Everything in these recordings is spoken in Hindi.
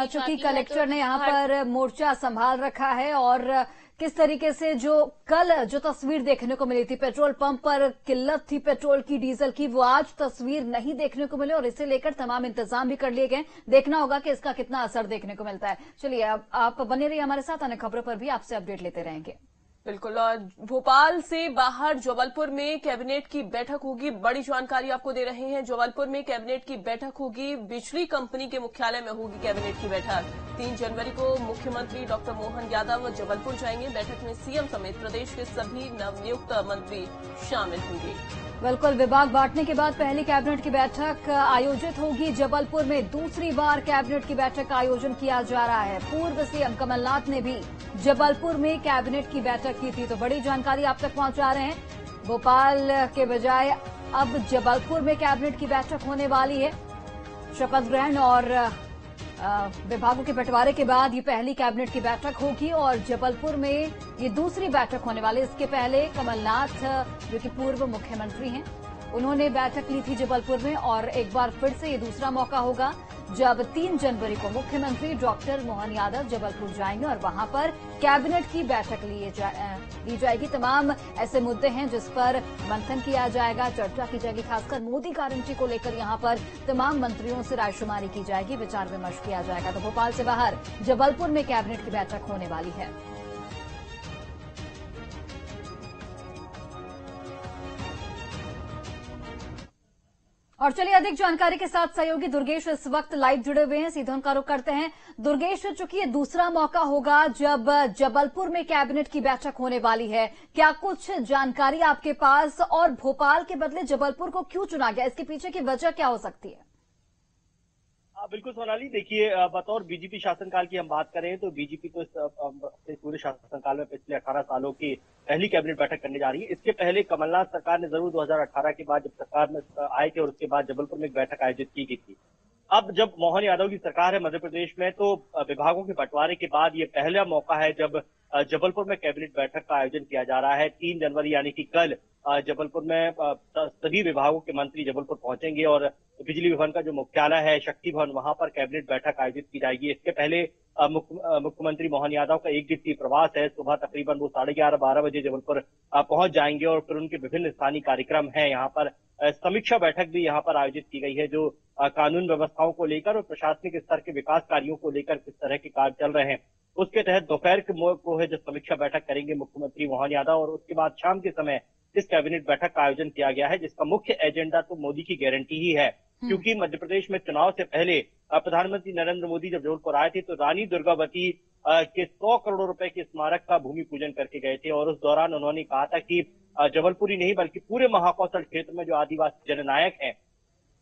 चूंकि कलेक्टर ने यहाँ पर मोर्चा संभाल रखा है और किस तरीके से जो तस्वीर देखने को मिली थी पेट्रोल पंप पर किल्लत थी पेट्रोल की डीजल की, वो आज तस्वीर नहीं देखने को मिले और इसे लेकर तमाम इंतजाम भी कर लिए गए। देखना होगा कि इसका कितना असर देखने को मिलता है। चलिए अब आप बने रहिए हमारे साथ, अन्य खबरों पर भी आपसे अपडेट लेते रहेंगे। बिल्कुल। और भोपाल से बाहर जबलपुर में कैबिनेट की बैठक होगी, बड़ी जानकारी आपको दे रहे हैं। जबलपुर में कैबिनेट की बैठक होगी, बिजली कंपनी के मुख्यालय में होगी कैबिनेट की बैठक। 3 जनवरी को मुख्यमंत्री डॉक्टर मोहन यादव जबलपुर जाएंगे। बैठक में सीएम समेत प्रदेश के सभी नवनियुक्त मंत्री शामिल होंगे। बिल्कुल, विभाग बांटने के बाद पहली कैबिनेट की बैठक आयोजित होगी। जबलपुर में दूसरी बार कैबिनेट की बैठक का आयोजन किया जा रहा है। पूर्व सीएम कमलनाथ ने भी जबलपुर में कैबिनेट की बैठक की थी, तो बड़ी जानकारी आप तक पहुंचा रहे हैं। भोपाल के बजाय अब जबलपुर में कैबिनेट की बैठक होने वाली है। शपथ ग्रहण और विभागों के बंटवारे के बाद ये पहली कैबिनेट की बैठक होगी और जबलपुर में ये दूसरी बैठक होने वाली। इसके पहले कमलनाथ जो कि पूर्व मुख्यमंत्री हैं, उन्होंने बैठक ली थी जबलपुर में और एक बार फिर से ये दूसरा मौका होगा जब 3 जनवरी को मुख्यमंत्री डॉक्टर मोहन यादव जबलपुर जाएंगे और वहां पर कैबिनेट की बैठक ली जाएगी। तमाम ऐसे मुद्दे हैं जिस पर मंथन किया जाएगा, चर्चा की जाएगी। खासकर मोदी गारंटी को लेकर यहां पर तमाम मंत्रियों से रायशुमारी की जाएगी, विचार विमर्श किया जाएगा। तो भोपाल से बाहर जबलपुर में कैबिनेट की बैठक होने वाली है। और चलिए अधिक जानकारी के साथ सहयोगी दुर्गेश इस वक्त लाइव जुड़े हुए हैं, सीधे उनका रुख करते हैं। दुर्गेश, चूंकि ये दूसरा मौका होगा जब जबलपुर में कैबिनेट की बैठक होने वाली है, क्या कुछ जानकारी आपके पास, और भोपाल के बदले जबलपुर को क्यों चुना गया, इसके पीछे की वजह क्या हो सकती है? बिल्कुल सोनाली, देखिए बतौर बीजेपी शासनकाल की हम बात करें तो बीजेपी तो इस पूरे शासनकाल में पिछले 18 सालों की पहली कैबिनेट बैठक करने जा रही है। इसके पहले कमलनाथ सरकार ने जरूर 2018 के बाद जब सरकार में आए थे और उसके बाद जबलपुर में एक बैठक आयोजित की गई थी। अब जब मोहन यादव की सरकार है मध्य प्रदेश में, तो विभागों के बंटवारे के बाद ये पहला मौका है जब जबलपुर में कैबिनेट बैठक का आयोजन किया जा रहा है। 3 जनवरी यानी कि कल जबलपुर में सभी विभागों के मंत्री जबलपुर पहुंचेंगे और बिजली विभाग का जो मुख्यालय है शक्ति भवन, वहां पर कैबिनेट बैठक आयोजित की जाएगी। इसके पहले मुख्यमंत्री मोहन यादव का 1 दिवसीय प्रवास है। सुबह तकरीबन वो 11:30-12 बजे जबलपुर पहुंच जाएंगे और फिर उनके विभिन्न स्थानीय कार्यक्रम हैं। यहाँ पर समीक्षा बैठक भी यहाँ पर आयोजित की गई है, जो कानून व्यवस्थाओं को लेकर और प्रशासनिक स्तर के विकास कार्यों को लेकर किस तरह के कार्य चल रहे हैं, उसके तहत दोपहर को है जो समीक्षा बैठक करेंगे मुख्यमंत्री मोहन यादव। और उसके बाद शाम के समय इस कैबिनेट बैठक का आयोजन किया गया है, जिसका मुख्य एजेंडा तो मोदी की गारंटी ही है। क्योंकि मध्य प्रदेश में चुनाव से पहले प्रधानमंत्री नरेंद्र मोदी जब जबलपुर आए थे तो रानी दुर्गावती के 100 करोड़ रुपए के स्मारक का भूमि पूजन करके गए थे और उस दौरान उन्होंने कहा था कि जबलपुर ही नहीं बल्कि पूरे महाकौशल क्षेत्र में जो आदिवासी जननायक हैं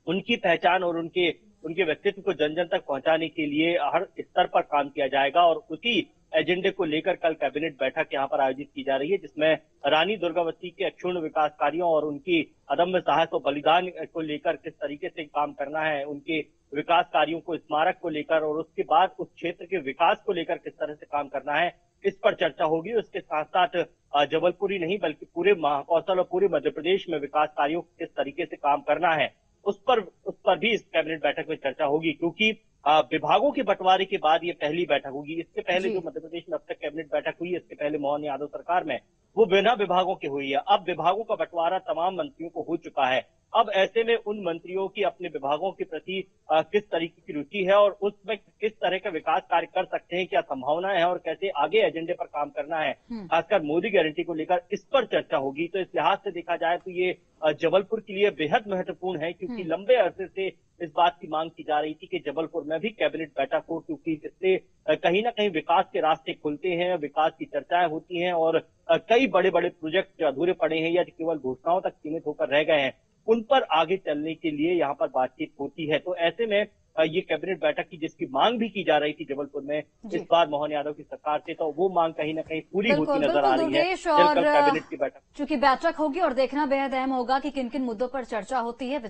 उनकी पहचान और उनके व्यक्तित्व को जन जन तक पहुंचाने के लिए हर स्तर पर काम किया जाएगा। और उसी एजेंडे को लेकर कल कैबिनेट बैठक यहाँ पर आयोजित की जा रही है, जिसमें रानी दुर्गावती के अक्षुण्ण विकास कार्यों और उनकी अदम्य साहस और बलिदान को लेकर किस तरीके से काम करना है, उनके विकास कार्यों को, स्मारक को लेकर और उसके बाद उस क्षेत्र के विकास को लेकर किस तरह से काम करना है, इस पर चर्चा होगी। उसके साथ साथ जबलपुर ही नहीं बल्कि पूरे महाकौशल और पूरे मध्य प्रदेश में विकास कार्यों को किस तरीके से काम करना है, उस पर भी इस कैबिनेट बैठक में चर्चा होगी। क्योंकि विभागों के बंटवारे के बाद ये पहली बैठक होगी। इससे पहले जो मध्य प्रदेश में अब तक कैबिनेट बैठक हुई है, इसके पहले मोहन यादव सरकार में, वो बिना विभागों की हुई है। अब विभागों का बंटवारा तमाम मंत्रियों को हो चुका है। अब ऐसे में उन मंत्रियों की अपने विभागों के प्रति किस तरीके की रुचि है और उसमें किस तरह का विकास कार्य कर सकते हैं, क्या संभावनाएं हैं और कैसे आगे एजेंडे पर काम करना है, खासकर मोदी गारंटी को लेकर, इस पर चर्चा होगी। तो इस लिहाज से देखा जाए तो ये जबलपुर के लिए बेहद महत्वपूर्ण है, क्योंकि लंबे अरसे से इस बात की मांग की जा रही थी कि जबलपुर में भी कैबिनेट बैठक हो, क्योंकि इससे कहीं ना कहीं विकास के रास्ते खुलते हैं, विकास की चर्चाएं होती हैं और कई बड़े बड़े प्रोजेक्ट जो अधूरे पड़े हैं या केवल घोषणाओं तक सीमित होकर रह गए हैं, उन पर आगे चलने के लिए यहाँ पर बातचीत होती है। तो ऐसे में ये कैबिनेट बैठक की जिसकी मांग भी की जा रही थी जबलपुर में इस बार मोहन यादव की सरकार से, तो वो मांग कहीं ना कहीं पूरी होती नजर आ रही है। और कैबिनेट की बैठक चूंकि बैठक होगी और देखना बेहद अहम होगा कि किन किन मुद्दों पर चर्चा होती है।